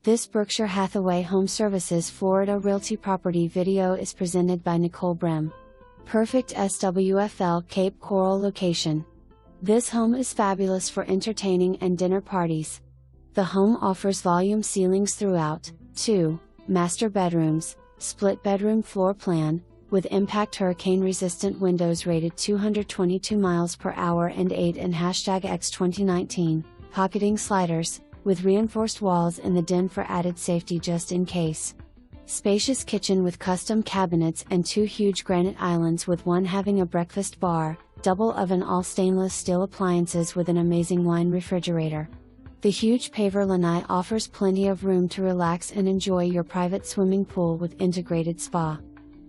This Berkshire Hathaway HomeServices Florida Realty property video is presented by Nicole Brem. Perfect SWFL Cape Coral location. This home is fabulous for entertaining and dinner parties. The home offers volume ceilings throughout, 2 master bedrooms, split bedroom floor plan, with impact hurricane resistant windows rated 222 miles per hour and 8.X 2019, pocketing sliders, with reinforced walls in the den for added safety just in case. Spacious kitchen with custom cabinets and 2 huge granite islands, with one having a breakfast bar, double oven, all stainless steel appliances with an amazing wine refrigerator. The huge paver lanai offers plenty of room to relax and enjoy your private swimming pool with integrated spa.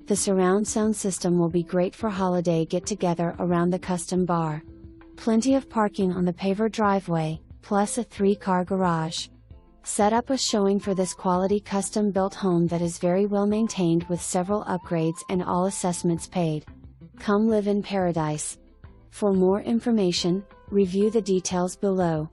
The surround sound system will be great for holiday get-together around the custom bar. Plenty of parking on the paver driveway, plus a 3-car garage. Set up a showing for this quality custom-built home that is very well maintained with several upgrades and all assessments paid. Come live in paradise. For more information, review the details below.